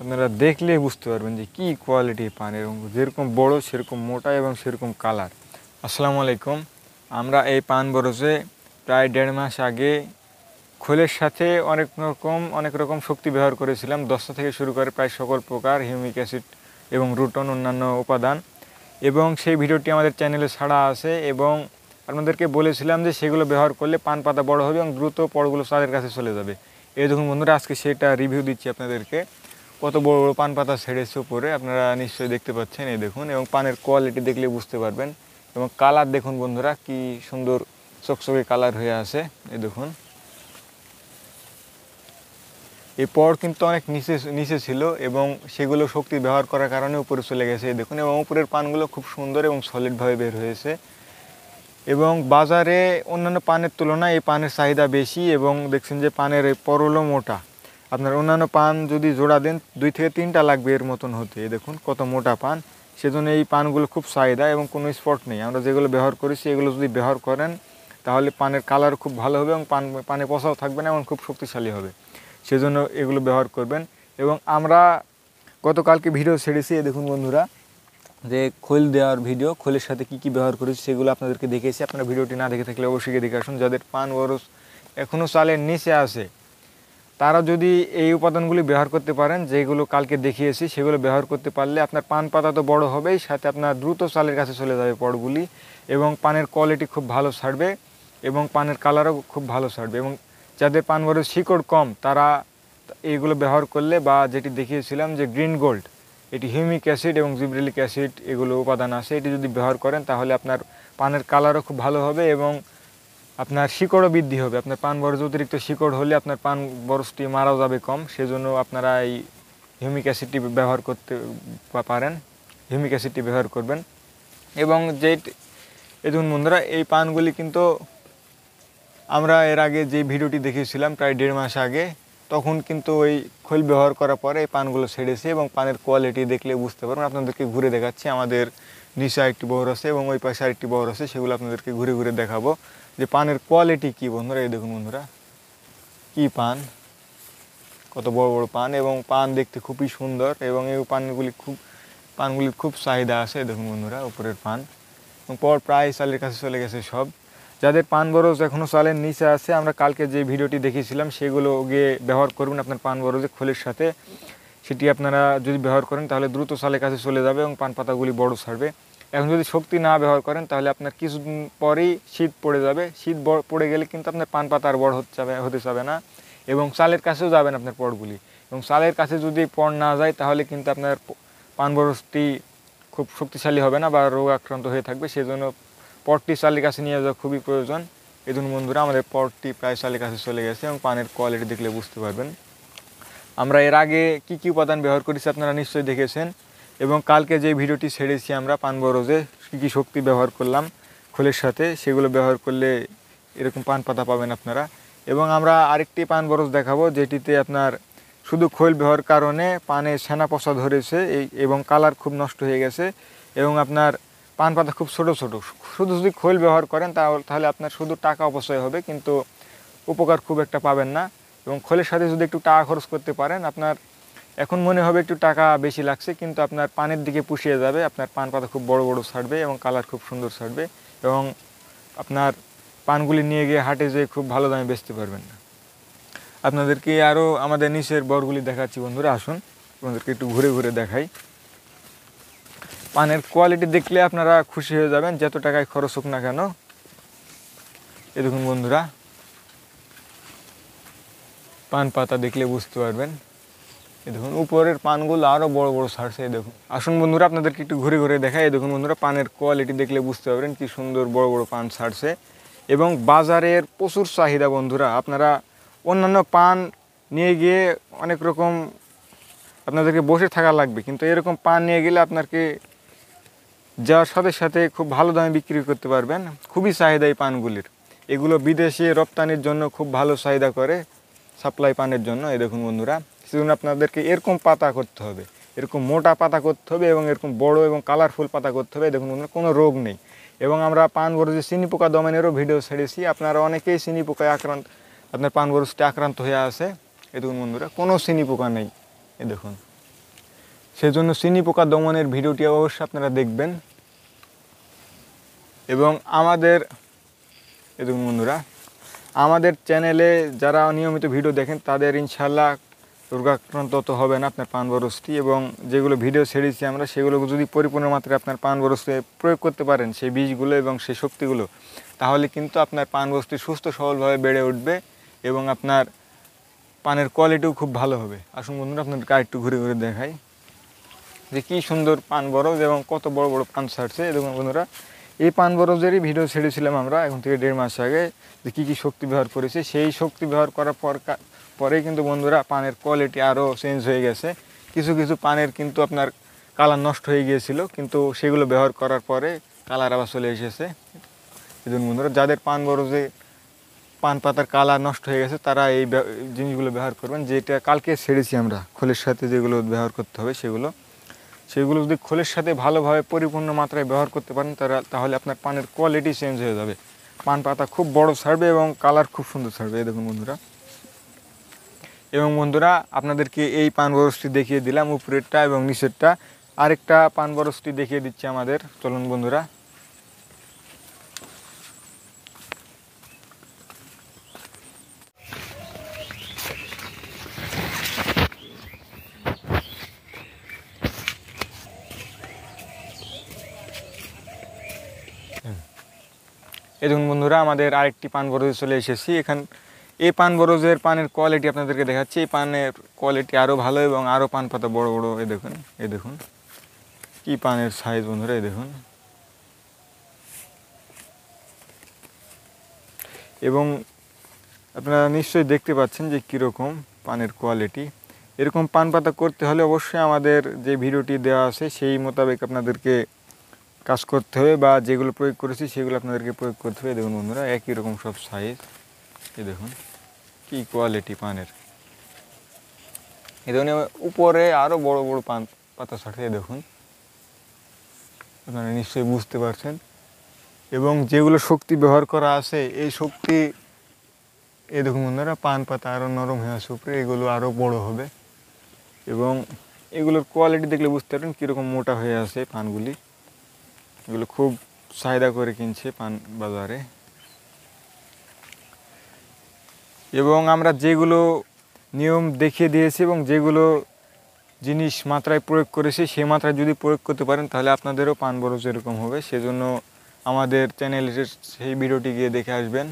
আপনারা দেখলে বুঝতে পারবেন যে কী কোয়ালিটির পান এবং যেরকম বড় সেরকম মোটা এবং সেরকম কালার। আসসালামু আলাইকুম। আমরা এই পান বরজে প্রায় 1.5 মাস আগে খোলের সাথে অনেক রকম শক্তি ব্যবহার করেছিলাম। দস্তা থেকে শুরু করে প্রায় সকল প্রকার হিউমিক অ্যাসিড এবং রুটন অন্যান্য উপাদান, এবং সেই ভিডিওটি আমাদের চ্যানেলে ছাড়া আছে এবং আপনাদেরকে বলেছিলাম যে সেগুলো ব্যবহার করলে পান পাতা বড় হবে এবং দ্রুত পরগুলো চাঁদের কাছে চলে যাবে। এই দেখুন বন্ধুরা, আজকে সেটা রিভিউ দিচ্ছি আপনাদেরকে। কত বড় বড় পান পাতা ছেড়েছে উপরে, আপনারা নিশ্চয়ই দেখতে পাচ্ছেন। এই দেখুন, এবং পানের কোয়ালিটি দেখলে বুঝতে পারবেন। এবং কালার দেখুন বন্ধুরা, কি সুন্দর চকচকে কালার হয়ে আছে। এই দেখুন, এই পর কিন্তু অনেক নিচে ছিল এবং সেগুলো শক্তি ব্যবহার করার কারণে উপরে চলে গেছে। এই দেখুন, এবং উপরের পানগুলো খুব সুন্দর এবং সলিডভাবে বের হয়েছে। এবং বাজারে অন্যান্য পানের তুলনায় এই পানের চাহিদা বেশি, এবং দেখছেন যে পানের এই পরলও মোটা। আপনার অন্যান্য পান যদি জোড়া দেন 2 থেকে 3টা লাগবে এর মতন হতে। এই দেখুন কত মোটা পান, সেজন্য এই পানগুলো খুব চাহিদা এবং কোনো স্পট নেই। আমরা যেগুলো ব্যবহার করেছি এগুলো যদি ব্যবহার করেন তাহলে পানের কালার খুব ভালো হবে এবং পানে পচাও থাকবে না এবং খুব শক্তিশালী হবে। সেজন্য এগুলো ব্যবহার করবেন। এবং আমরা গতকালকে ভিডিও ছেড়েছি, এই দেখুন বন্ধুরা, যে খোল দেওয়ার ভিডিও, খোলের সাথে কি কি ব্যবহার করেছি সেগুলো আপনাদেরকে দেখিয়েছি। আপনারা ভিডিওটি না দেখে থাকলে অবশ্যই দেখে আসুন। যাদের পান বরজ এখনও চালের নিচে আছে তারা যদি এই উপাদানগুলি ব্যবহার করতে পারেন, যেগুলো কালকে দেখিয়েছি, সেগুলো ব্যবহার করতে পারলে আপনার পান পাতা তো বড় হবেই, সাথে আপনার দ্রুত চালের কাছে চলে যাবে পটগুলি, এবং পানের কোয়ালিটি খুব ভালো ছাড়বে এবং পানের কালারও খুব ভালো ছাড়বে। এবং যাদের পান বরজ শিকড় কম তারা এইগুলো ব্যবহার করলে, বা যেটি দেখিয়েছিলাম যে গ্রিন গোল্ড, এটি হিউমিক অ্যাসিড এবং জিব্রেলিক অ্যাসিড এগুলো উপাদান আছে, এটি যদি ব্যবহার করেন তাহলে আপনার পানের কালারও খুব ভালো হবে এবং আপনার শিকড়ও বৃদ্ধি হবে। আপনার পান বরজ অতিরিক্ত শিকড় হলে আপনার পান বরজটি মারাও যাবে কম, সেজন্য আপনারা এই হিউমিক অ্যাসিডটি ব্যবহার করতে পারেন, হিউমিক অ্যাসিডটি ব্যবহার করবেন। এবং এই দেখুন বন্ধুরা, এই পানগুলি কিন্তু আমরা এর আগে যে ভিডিওটি দেখিয়েছিলাম প্রায় 1.5 মাস আগে, তখন কিন্তু ওই খোল ব্যবহার করার পরে এই পানগুলো ছেড়েছে এবং পানের কোয়ালিটি দেখলে বুঝতে পারবেন। আপনাদেরকে ঘুরে দেখাচ্ছি, আমাদের নিচে আরেকটি বহর আছে এবং ওই পাশে আরেকটি বহর আছে, সেগুলো আপনাদেরকে ঘুরে ঘুরে দেখাবো যে পানের কোয়ালিটি কী বন্ধুরা। এই দেখুন বন্ধুরা, কী পান, কত বড় বড় পান, এবং পান দেখতে খুবই সুন্দর এবং এই পানগুলির খুব চাহিদা আছে। দেখুন বন্ধুরা, উপরের পান এবং পর প্রায় চালের কাছে চলে গেছে সব। যাদের পান বরজ এখনও চালের নিচে আছে, আমরা কালকে যে ভিডিওটি দেখিয়েছিলাম সেগুলো গিয়ে ব্যবহার করবেন আপনার পান বরজে খোলের সাথে। সেটি আপনারা যদি ব্যবহার করেন তাহলে দ্রুত চালের কাছে চলে যাবে এবং পান পাতাগুলি বড় ছাড়বে। এখন যদি শক্তি না ব্যবহার করেন তাহলে আপনার কিছুদিন পরেই শীত পড়ে যাবে। শীত পড়ে গেলে কিন্তু আপনার পান পাতা আর বড় হতে যাবে না এবং চালের কাছেও যাবেন আপনার পটগুলি। এবং চালের কাছে যদি পট না যায় তাহলে কিন্তু আপনার পান বরজটি খুব শক্তিশালী হবে না বা রোগ আক্রান্ত হয়ে থাকবে। সেজন্য পটটি চালের কাছে নিয়ে যাওয়া খুবই প্রয়োজন। এই জন্য বন্ধুরা, আমাদের পটটি প্রায় চালের কাছে চলে গেছে এবং পানের কোয়ালিটি দেখলে বুঝতে পারবেন। আমরা এর আগে কি কি উপাদান ব্যবহার করেছি আপনারা নিশ্চয়ই দেখেছেন, এবং কালকে যে ভিডিওটি ছেড়েছি আমরা পান বরজে কী কী শক্তি ব্যবহার করলাম খোলের সাথে, সেগুলো ব্যবহার করলে এরকম পান পাতা পাবেন আপনারা। এবং আমরা আরেকটি পান বরজ দেখাবো যেটিতে আপনার শুধু খোল ব্যবহার কারণে পানে সেনা পচা ধরেছে এবং কালার খুব নষ্ট হয়ে গেছে এবং আপনার পান পাতা খুব ছোট ছোট। শুধু যদি খোল ব্যবহার করেন তাহলে আপনার শুধু টাকা অপচয় হবে, কিন্তু উপকার খুব একটা পাবেন না। এবং খোলের সাথে যদি একটু টাকা খরচ করতে পারেন, আপনার এখন মনে হবে একটু টাকা বেশি লাগছে, কিন্তু আপনার পানের দিকে পুষিয়ে যাবে। আপনার পান পাতা খুব বড় বড় ছাড়বে এবং কালার খুব সুন্দর ছাড়বে এবং আপনার পানগুলি নিয়ে গিয়ে হাটে যেয়ে খুব ভালো দামে বেচতে পারবেন না। আপনাদেরকে আরও আমাদের নিচের বরগুলি দেখাচ্ছি বন্ধুরা, আসুন আপনাদেরকে একটু ঘুরে ঘুরে দেখাই। পানের কোয়ালিটি দেখলে আপনারা খুশি হয়ে যাবেন, যত টাকায় খরচ হোক না কেন। এই দেখুন বন্ধুরা, পান পাতা দেখলে বুঝতে পারবেন। এই দেখুন উপরের পানগুলো আরও বড় বড় ছাড়ছে। এই দেখুন, আসুন বন্ধুরা আপনাদেরকে একটু ঘুরে ঘুরে দেখাই। এই দেখুন বন্ধুরা, পানের কোয়ালিটি দেখলে বুঝতে পারবেন কি সুন্দর বড় বড় পান ছাড়ছে। এবং বাজারের প্রচুর চাহিদা বন্ধুরা। আপনারা অন্যান্য পান নিয়ে গিয়ে অনেক রকম আপনাদেরকে বসে থাকা লাগবে, কিন্তু এরকম পান নিয়ে গেলে আপনাকে যাওয়ার সাথে সাথে খুব ভালো দামে বিক্রি করতে পারবেন। খুবই চাহিদা এই পানগুলির। এগুলো বিদেশে রপ্তানির জন্য খুব ভালো চাহিদা করে, সাপ্লাই পানের জন্য। এই দেখুন বন্ধুরা, সেজন্য আপনাদেরকে এরকম পাতা করতে হবে, এরকম মোটা পাতা করতে হবে এবং এরকম বড় এবং কালারফুল পাতা করতে হবে। দেখুন বন্ধুরা, কোনো রোগ নেই। এবং আমরা পান বরজে চিনি পোকা দমনেরও ভিডিও ছেড়েছি। আপনারা অনেকেই চিনি পোকায় আপনার পান বরজটি আক্রান্ত হয়ে আছে। এই দেখুন বন্ধুরা, কোনো চিনি পোকা নেই। এই দেখুন, সেজন্য চিনি পোকা দমনের ভিডিওটি অবশ্যই আপনারা দেখবেন। এবং আমাদের দেখুন বন্ধুরা, আমাদের চ্যানেলে যারা নিয়মিত ভিডিও দেখেন তাদের ইনশাল্লাহ রোগাক্রান্ত তো হবে না আপনার পান বরজটি। এবং যেগুলো ভিডিও ছেড়েছি আমরা, সেগুলো যদি পরিপূর্ণ মাত্রায় আপনার পান বরজতে প্রয়োগ করতে পারেন সেই বীজগুলো এবং সেই শক্তিগুলো, তাহলে কিন্তু আপনার পান বরজটি সুস্থ সবলভাবে বেড়ে উঠবে এবং আপনার পানের কোয়ালিটিও খুব ভালো হবে। আসুন বন্ধুরা, আপনাদেরকে আরেকটু ঘুরে ঘুরে দেখাই যে কী সুন্দর পান বরজ এবং কত বড় বড় পান ছাড়ছে। দেখুন বন্ধুরা, এই পান বরজেরই ভিডিও ছেড়েছিলাম আমরা এখন থেকে 1.5 মাস আগে, যে কী কী শক্তি ব্যবহার করেছে। সেই শক্তি ব্যবহার করার পরে কিন্তু বন্ধুরা পানের কোয়ালিটি আরও চেঞ্জ হয়ে গেছে। কিছু কিছু পানের কিন্তু আপনার কালার নষ্ট হয়ে গিয়েছিল, কিন্তু সেগুলো ব্যবহার করার পরে কালার আবার চলে এসেছে। দেখুন বন্ধুরা, যাদের পান বরজে পান পাতার কালার নষ্ট হয়ে গেছে তারা এই জিনিসগুলো ব্যবহার করবেন। যেটা কালকে ছেড়েছি আমরা, খোলের সাথে যেগুলো ব্যবহার করতে হবে সেগুলো যদি খোলের সাথে ভালোভাবে পরিপূর্ণ মাত্রায় ব্যবহার করতে পারেন তাহলে আপনার পানের কোয়ালিটি চেঞ্জ হয়ে যাবে। পান পাতা খুব বড় ছাড়বে এবং কালার খুব সুন্দর ছাড়বে। এই দেখুন বন্ধুরা। এবং বন্ধুরা, আপনাদেরকে এই পান বরজটি দেখিয়ে দিলাম উপরেরটা এবং নিচেরটা। আরেকটা পান বরজটি দেখিয়ে দিচ্ছি আমাদের, চলুন বন্ধুরা। এই দেখুন বন্ধুরা, আমাদের আরেকটি পান বরজে চলে এসেছি। এই পান বরজের পানের কোয়ালিটি আপনাদেরকে দেখাচ্ছি। এই পানের কোয়ালিটি আরও ভালো এবং আরও পান পাতা বড় বড়। এই দেখুন কি পানের সাইজ বন্ধুরা, এই দেখুন। এবং আপনারা নিশ্চয়ই দেখতে পাচ্ছেন যে কীরকম পানের কোয়ালিটি। এরকম পান পাতা করতে হলে অবশ্যই আমাদের যে ভিডিওটি দেওয়া আছে সেই মোতাবেক আপনাদেরকে কাজ করতে হবে, বা যেগুলো প্রয়োগ করেছি সেগুলো আপনাদেরকে প্রয়োগ করতে হবে। দেখুন বন্ধুরা, একই রকম সব সাইজ। এই দেখুন কি কোয়ালিটি পানের। এই দেখুন উপরে আরও বড় বড় পান পাতা ছাড়ছে। দেখুন, আপনারা নিশ্চয়ই বুঝতে পারছেন। এবং যেগুলো শক্তি ব্যবহার করা আছে এই শক্তি, এই দেখুন বন্ধুরা, পান পাতা আরও নরম হয়ে আছে উপরে, এগুলো আরও বড় হবে। এবং এগুলোর কোয়ালিটি দেখলে বুঝতে পারবেন কীরকম মোটা হয়ে আছে পানগুলি। এগুলো খুব চাহিদা করে কিনছে পান বাজারে। এবং আমরা যেগুলো নিয়ম দেখিয়ে দিয়েছি এবং যেগুলো জিনিস মাত্রায় প্রয়োগ করেছি সেই মাত্রায় যদি প্রয়োগ করতে পারেন তাহলে আপনাদেরও পান বরজ এরকম হবে। সেজন্য আমাদের চ্যানেলের সেই ভিডিওটি গিয়ে দেখে আসবেন।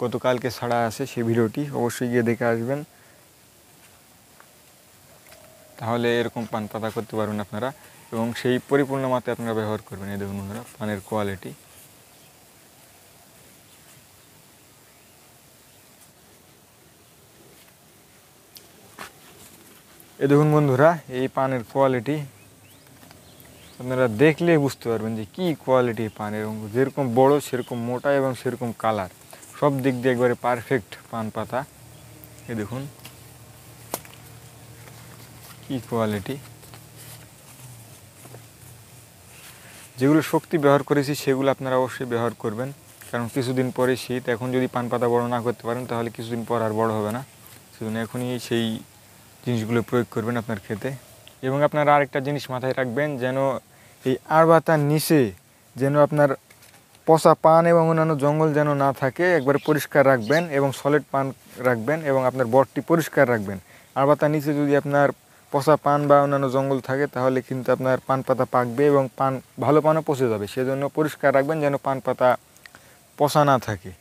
গতকালকে ছাড়া আছে সেই ভিডিওটি, অবশ্যই গিয়ে দেখে আসবেন। তাহলে এরকম পান পাতা করতে পারবেন আপনারা এবং সেই পরিপূর্ণ মাত্রায় আপনারা ব্যবহার করবেন। এই দেখুন বন্ধুরা পানের কোয়ালিটি। এই দেখুন বন্ধুরা, এই পানের কোয়ালিটি আপনারা দেখলে বুঝতে পারবেন যে কী কোয়ালিটি পানের। এবং যেরকম বড় সেরকম মোটা এবং সেরকম কালার, সব দিক দিয়ে একবারে পারফেক্ট পান পাতা। এই দেখুন কি কোয়ালিটি। যেগুলো শক্তি ব্যবহার করেছি সেগুলো আপনারা অবশ্যই ব্যবহার করবেন, কারণ কিছুদিন পরে শীত। এখন যদি পান পাতা বড় না করতে পারেন তাহলে কিছুদিন পর আর বড় হবে না। সেজন্য এখনই সেই জিনিসগুলো প্রয়োগ করবেন আপনার ক্ষেতে। এবং আপনারা আরেকটা জিনিস মাথায় রাখবেন, যেন এই আড়বাতার নিচে যেন আপনার পচা পান এবং অন্যান্য জঙ্গল যেন না থাকে, একবারে পরিষ্কার রাখবেন এবং সলিড পান রাখবেন এবং আপনার বটটি পরিষ্কার রাখবেন। আড়বাতার নিচে যদি আপনার পচা পান বা অন্যান্য জঙ্গল থাকে তাহলে কিন্তু আপনার পান পাতা পাকবে এবং ভালো পানও পচে যাবে। সেজন্য পরিষ্কার রাখবেন যেন পান পাতা পচা না থাকে,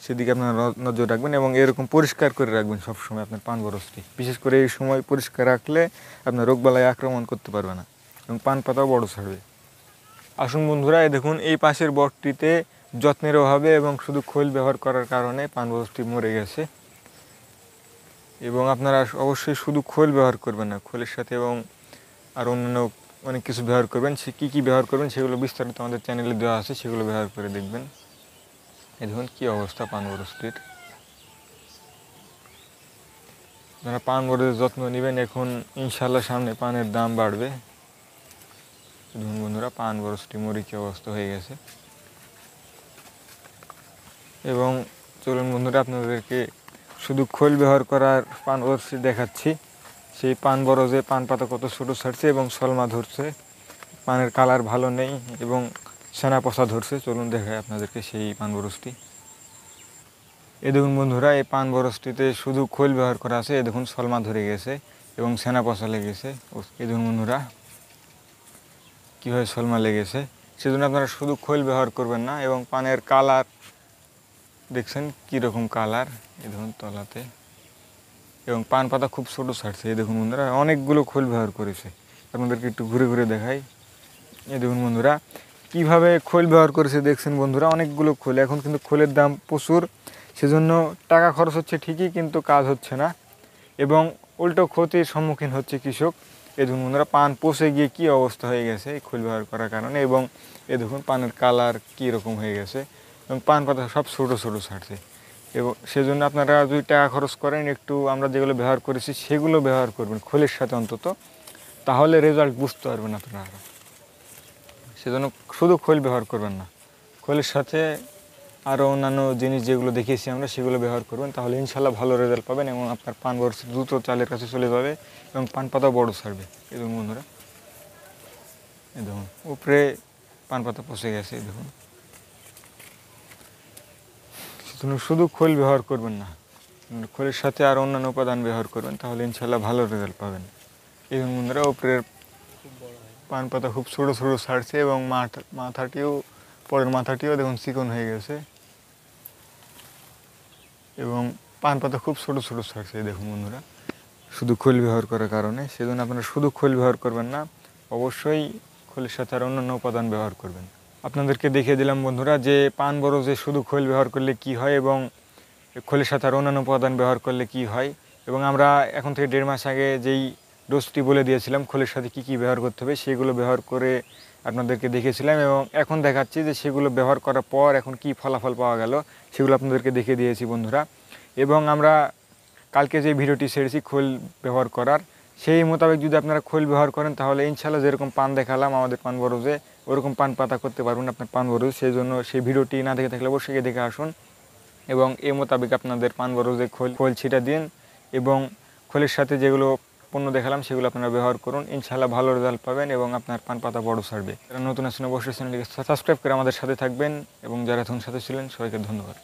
সেদিকে আপনারা নজর রাখবেন। এবং এরকম পরিষ্কার করে রাখবেন সবসময় আপনার পান বরজটি। বিশেষ করে এই সময় পরিষ্কার রাখলে আপনার রোগবালাই আক্রমণ করতে পারবে না এবং পান পাতাও বড় ছাড়বে। আসুন বন্ধুরা, এই দেখুন এই পাশের বটটিতে যত্নের অভাবে এবং শুধু খোল ব্যবহার করার কারণে পান বরজটি মরে গেছে। এবং আপনারা অবশ্যই শুধু খোল ব্যবহার করবেন না, খোলের সাথে এবং আর অন্যান্য অনেক কিছু ব্যবহার করবেন। সে কী কী ব্যবহার করবেন সেগুলো বিস্তারিত আমাদের চ্যানেলে দেওয়া আছে, সেগুলো ব্যবহার করে দেখবেন। এই দেখুন কী অবস্থা পান বরজটির। আপনারা পান বরজের যত্ন নেবেন। এখন ইনশাল্লাহ সামনে পানের দাম বাড়বে। দেখুন বন্ধুরা, পান বরজটি মরে কী অবস্থা হয়ে গেছে। এবং চলুন বন্ধুরা, আপনাদেরকে শুধু খোল ব্যবহার করার পান বরজটি দেখাচ্ছি, সেই পান বরজে পান পাতা কত ছোটো ছাড়ছে এবং সলমা ধরছে, পানের কালার ভালো নেই এবং সেনা পচা ধরছে। চলুন দেখাই আপনাদেরকে সেই পান বরজটি। এ দেখুন বন্ধুরা, এই পান বরজটিতে শুধু খোল ব্যবহার করা আছে। এ দেখুন সলমা ধরে গেছে এবং সেনা পচা লেগেছে। এ দেখুন বন্ধুরা কীভাবে সলমা লেগেছে। সেজন্য আপনারা শুধু খোল ব্যবহার করবেন না। এবং পানের কালার দেখছেন কীরকম কালার, এই দেখুন তলাতে। এবং পান পাতা খুব ছোটো ছাড়ছে। এই দেখুন বন্ধুরা অনেকগুলো খোল ব্যবহার করেছে। আপনাদেরকে একটু ঘুরে ঘুরে দেখাই। এই দেখুন বন্ধুরা কীভাবে খোল ব্যবহার করেছে দেখছেন বন্ধুরা, অনেকগুলো খোল। এখন কিন্তু খোলের দাম প্রচুর, সেজন্য টাকা খরচ হচ্ছে ঠিকই, কিন্তু কাজ হচ্ছে না এবং উল্টো ক্ষতির সম্মুখীন হচ্ছে কৃষক। এই দেখুন বন্ধুরা পান পচে গিয়ে কী অবস্থা হয়ে গেছে এই খোল ব্যবহার করার কারণে। এবং এ দেখুন পানের কালার কী রকম হয়ে গেছে এবং পান পাতা সব ছোটো ছোটো ছাড়ছে। এবং সেজন্য আপনারা যদি টাকা খরচ করেন, একটু আমরা যেগুলো ব্যবহার করেছি সেগুলো ব্যবহার করবেন খোলের সাথে অন্তত, তাহলে রেজাল্ট বুঝতে পারবেন আপনারা। সেজন্য শুধু খোল ব্যবহার করবেন না, খোলের সাথে আরও অন্যান্য জিনিস যেগুলো দেখিয়েছি আমরা সেগুলো ব্যবহার করবেন, তাহলে ইনশাল্লাহ ভালো রেজাল্ট পাবেন এবং আপনার পান বরজ দ্রুত চালের কাছে চলে যাবে এবং পান পাতা বড় ছাড়বে। এই দেখুন বন্ধুরা, এই দেখুন উপরে পান পাতা পচে গেছে। এই দেখুন, সেজন্য শুধু খোল ব্যবহার করবেন না, খোলের সাথে আর অন্যান্য উপাদান ব্যবহার করবেন, তাহলে ইনশাল্লাহ ভালো রেজাল্ট পাবেন। এই দেখুন বন্ধুরা উপরের পান পাতা খুব ছোটো ছোটো ছাড়ছে এবং মাথাটিও, পরের মাথাটিও দেখুন চিকন হয়ে গেছে এবং পান পাতা খুব ছোটো ছোটো ছাড়ছে। দেখুন বন্ধুরা শুধু খোল ব্যবহার করার কারণে। সেজন্য আপনারা শুধু খোল ব্যবহার করবেন না, অবশ্যই খোলের সাথে আর অন্যান্য উপাদান ব্যবহার করবেন। আপনাদেরকে দেখিয়ে দিলাম বন্ধুরা যে পান বরজে শুধু খোল ব্যবহার করলে কি হয় এবং খোলের সাথে আর অন্যান্য উপাদান ব্যবহার করলে কি হয়। এবং আমরা এখন থেকে 1.5 মাস আগে যেই ডোজটি বলে দিয়েছিলাম খোলের সাথে কি কি ব্যবহার করতে হবে, সেগুলো ব্যবহার করে আপনাদেরকে দেখিয়েছিলাম এবং এখন দেখাচ্ছি যে সেগুলো ব্যবহার করার পর এখন কি ফলাফল পাওয়া গেল, সেগুলো আপনাদেরকে দেখিয়ে দিয়েছি বন্ধুরা। এবং আমরা কালকে যে ভিডিওটি ছেড়েছি খোল ব্যবহার করার, সেই মোতাবেক যদি আপনারা খোল ব্যবহার করেন, তাহলে ইনশাল্লাহ যেরকম পান দেখালাম আমাদের পান বরজে, ওরকম পান পাতা করতে পারবেন আপনার পান বরজ। সেই জন্য সেই ভিডিওটি না দেখে থাকলে অবশ্যই দেখে আসুন এবং এই মোতাবেক আপনাদের পান বরজে খোল ছিটা দিন এবং খোলের সাথে যেগুলো পণ্য দেখালাম সেগুলো আপনারা ব্যবহার করুন। ইনশাল্লাহ ভালো রেজাল্ট পাবেন এবং আপনার পান পাতা বড় ছাড়বে। যারা নতুন আছেন অবশ্যই চ্যানেলটিকে সাবস্ক্রাইব করে আমাদের সাথে থাকবেন এবং যারা এখন সাথে ছিলেন সবাইকে ধন্যবাদ।